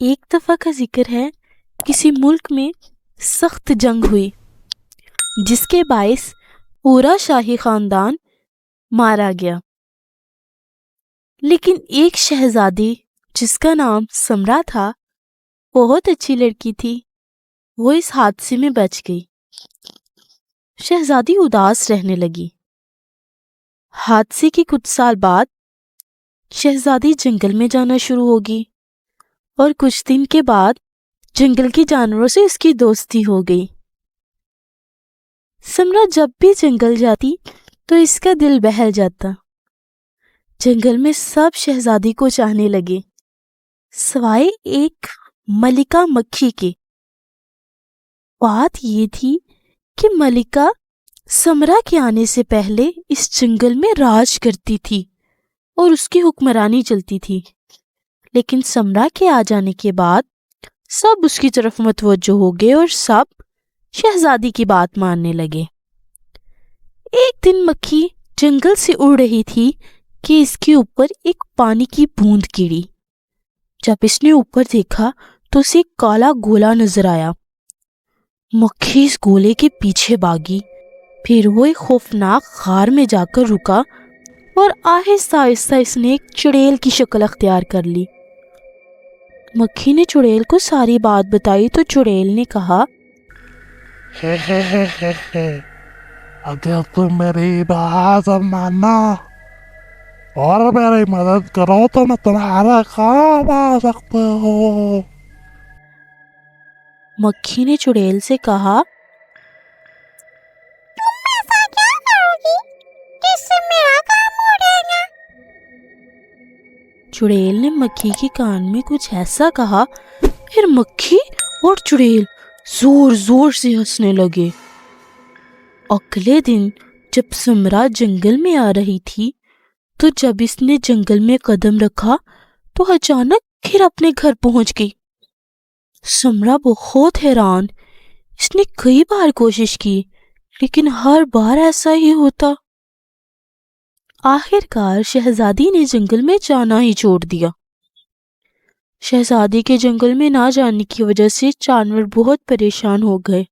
ایک دفعہ کا ذکر ہے، کسی ملک میں سخت جنگ ہوئی جس کے باعث پورا شاہی خاندان مارا گیا، لیکن ایک شہزادی جس کا نام سمرا تھا، بہت اچھی لڑکی تھی، وہ اس حادثے میں بچ گئی۔ شہزادی اداس رہنے لگی۔ حادثے کے کچھ سال بعد شہزادی جنگل میں جانا شروع ہوگی اور کچھ دن کے بعد جنگل کے جانوروں سے اس کی دوستی ہو گئی۔ سمرا جب بھی جنگل جاتی تو اس کا دل بہل جاتا۔ جنگل میں سب شہزادی کو چاہنے لگے سوائے ایک ملکہ مکھی کے۔ بات یہ تھی کہ ملکہ سمرا کے آنے سے پہلے اس جنگل میں راج کرتی تھی اور اس کی حکمرانی چلتی تھی، لیکن سمرا کے آ جانے کے بعد سب اس کی طرف متوجہ ہو گئے اور سب شہزادی کی بات ماننے لگے۔ ایک دن مکھی جنگل سے اڑ رہی تھی کہ اس کے اوپر ایک پانی کی بوند گری۔ جب اس نے اوپر دیکھا تو اسے ایک کالا گولا نظر آیا۔ مکھی اس گولے کے پیچھے بھاگی، پھر وہ ایک خوفناک غار میں جا کر رکا اور آہستہ آہستہ اس نے ایک چڑیل کی شکل اختیار کر لی۔ مکھی نے چڑیل کو ساری بات بتائی تو چڑیل نے کہا، اگر تم میری بات ماننا اور میری مدد کرو تو میں تمہارا کام آ سکتا ہوں۔ مکھی نے چڑیل سے کہا، تم ایسا کیا کرو گی جس سے میرا کام ہو جائے گا؟ چڑیل نے مکھی کے کان میں کچھ ایسا کہا، پھر مکھی اور چڑیل زور زور سے ہنسنے لگے۔ اگلے دن جب سمرا جنگل میں آ رہی تھی تو جب اس نے جنگل میں قدم رکھا تو اچانک پھر اپنے گھر پہنچ گئی۔ سمرا بہت حیران، اس نے کئی بار کوشش کی لیکن ہر بار ایسا ہی ہوتا۔ آخر کار شہزادی نے جنگل میں جانا ہی چھوڑ دیا۔ شہزادی کے جنگل میں نہ جانے کی وجہ سے جانور بہت پریشان ہو گئے۔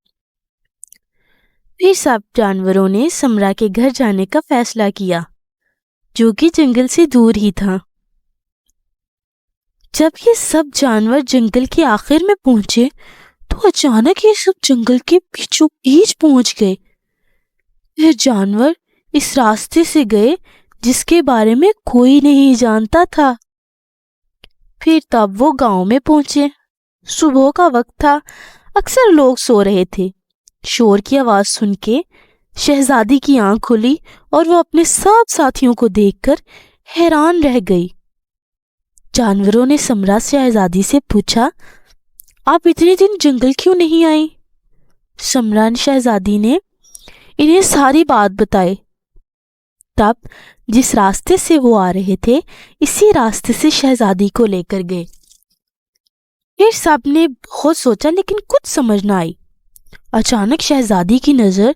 پھر سب جانوروں نے سمرا کے گھر جانے کا فیصلہ کیا، جو کہ جنگل سے دور ہی تھا۔ جب یہ سب جانور جنگل کے آخر میں پہنچے تو اچانک یہ سب جنگل کے بیچوں بیچ پہنچ گئے۔ یہ جانور اس راستے سے گئے جس کے بارے میں کوئی نہیں جانتا تھا۔ پھر تب وہ گاؤں میں پہنچے۔ صبح کا وقت تھا، اکثر لوگ سو رہے تھے۔ شور کی آواز سن کے شہزادی کی آنکھ کھلی اور وہ اپنے سب ساتھیوں کو دیکھ کر حیران رہ گئی۔ جانوروں نے سمرا شہزادی سے پوچھا، آپ اتنے دن جنگل کیوں نہیں آئی؟ سمرا شہزادی نے انہیں ساری بات بتائی۔ تب جس راستے سے وہ آ رہے تھے اسی راستے سے شہزادی کو لے کر گئے۔ پھر سب نے بہت سوچا لیکن کچھ سمجھ نہ آئی۔ اچانک شہزادی کی نظر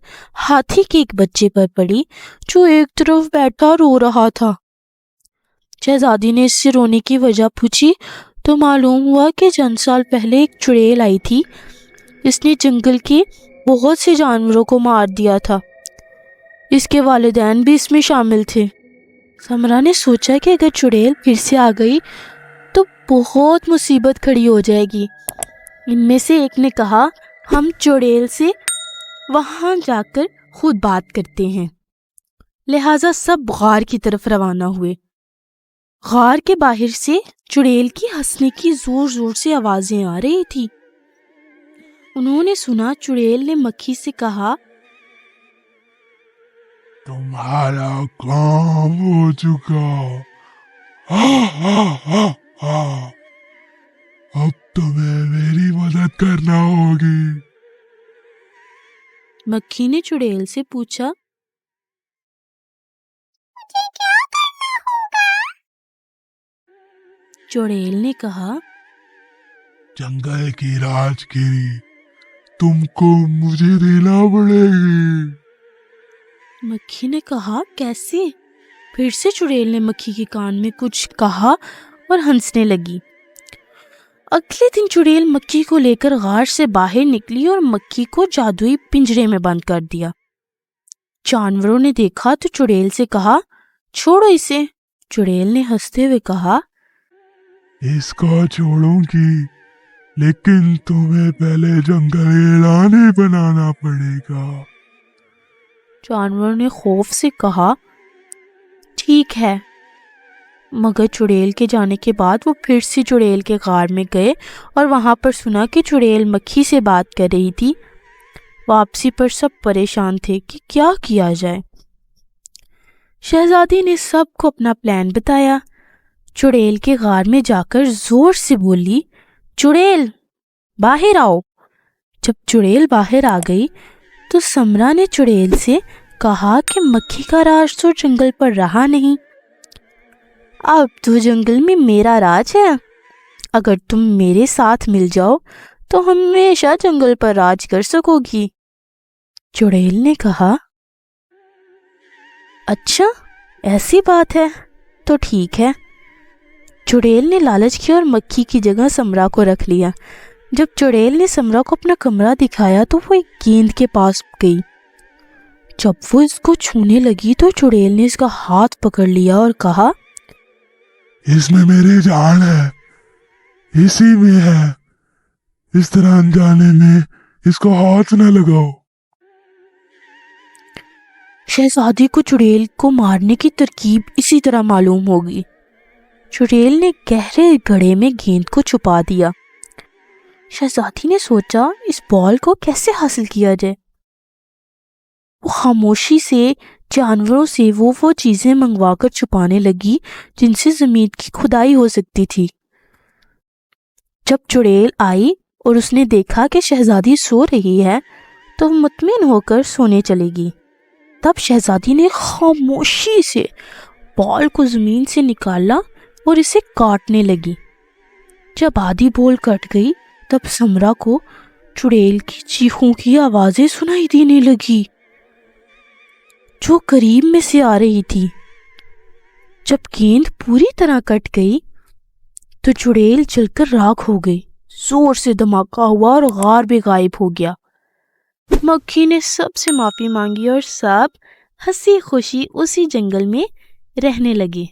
ہاتھی کے ایک بچے پر پڑی جو ایک طرف بیٹھا رو رہا تھا۔ شہزادی نے اس سے رونے کی وجہ پوچھی تو معلوم ہوا کہ چند سال پہلے ایک چڑیل آئی تھی، اس نے جنگل کے بہت سے جانوروں کو مار دیا تھا۔ اس کے والدین بھی اس میں شامل تھے۔ سمرا نے سوچا کہ اگر چڑیل پھر سے آ گئی تو بہت مصیبت کھڑی ہو جائے گی۔ ان میں سے ایک نے کہا، ہم چڑیل سے وہاں جا کر خود بات کرتے ہیں۔ لہٰذا سب غار کی طرف روانہ ہوئے۔ غار کے باہر سے چڑیل کی ہنسنے کی زور زور سے آوازیں آ رہی تھی۔ انہوں نے سنا چڑیل نے مکھی سے کہا، تمہارا کام ہو چکا، اب تمہیں میری مدد کرنا ہوگی۔ مکھی نے چڑیل سے پوچھا، مجھے کیا کرنا ہوگا؟ چڑیل نے کہا، جنگل کی راجگیری تم کو مجھے دینا پڑے گی۔ مکھی نے کہا، کیسے؟ پھر سے چڑیل نے مکھی کے کان میں کچھ کہا اور ہنسنے لگی۔ اگلے دن چڑیل مکھی کو لے کر غار سے باہر نکلی اور مکھی کو جادوئی پنجرے میں بند کر دیا۔ جانوروں نے دیکھا تو چڑیل سے کہا، چھوڑو اسے۔ چڑیل نے ہنستے ہوئے کہا، اس کو چھوڑوں گی لیکن تمہیں پہلے جنگل اعلانی بنانا پڑے گا۔ جانور نے خوف سے کہا، ٹھیک ہے۔ مگر چڑیل کے جانے کے بعد وہ پھر سے چڑیل کے غار میں گئے اور وہاں پر سنا کہ چڑیل مکھی سے بات کر رہی تھی۔ واپسی پر سب پریشان تھے کہ کیا کیا جائے۔ شہزادی نے سب کو اپنا پلان بتایا۔ چڑیل کے غار میں جا کر زور سے بولی، چڑیل باہر آؤ۔ جب چڑیل باہر آ گئی تو سمرا نے چڑیل سے کہا کہ مکھی کا راج تو جنگل پر رہا نہیں، اب تو جنگل میں میرا راج ہے۔ اگر تم میرے ساتھ مل جاؤ تو ہمیشہ جنگل پر راج کر سکو گی۔ چڑیل نے کہا، اچھا ایسی بات ہے تو ٹھیک ہے۔ چڑیل نے لالچ کیا اور مکھی کی جگہ سمرا کو رکھ لیا۔ جب چڑیل نے سمرا کو اپنا کمرہ دکھایا تو وہ ایک گیند کے پاس گئی۔ جب وہ اس کو چھونے لگی تو چڑیل نے اس کا ہاتھ پکڑ لیا اور کہا، اس میں میری جان ہے، اسی میں ہے، اس طرح انجانے میں اس کو ہاتھ نہ لگاؤ۔ شہزادی کو چڑیل کو مارنے کی ترکیب اسی طرح معلوم ہوگی۔ چڑیل نے گہرے گڑھے میں گیند کو چھپا دیا۔ شہزادی نے سوچا اس بال کو کیسے حاصل کیا جائے۔ وہ خاموشی سے جانوروں سے وہ چیزیں منگوا کر چھپانے لگی جن سے زمین کی کھدائی ہو سکتی تھی۔ جب چڑیل آئی اور اس نے دیکھا کہ شہزادی سو رہی ہے تو وہ مطمئن ہو کر سونے چلے گی۔ تب شہزادی نے خاموشی سے بال کو زمین سے نکالا اور اسے کاٹنے لگی۔ جب آدھی بال کٹ گئی تب سمرا کو چڑیل کی چیخوں کی آوازیں سنائی دینے لگی جو قریب میں سے آ رہی تھی۔ جب گیند پوری طرح کٹ گئی تو چڑیل جل کر راکھ ہو گئی۔ زور سے دھماکہ ہوا اور غار بھی غائب ہو گیا۔ مکھی نے سب سے معافی مانگی اور سب ہنسی خوشی اسی جنگل میں رہنے لگے۔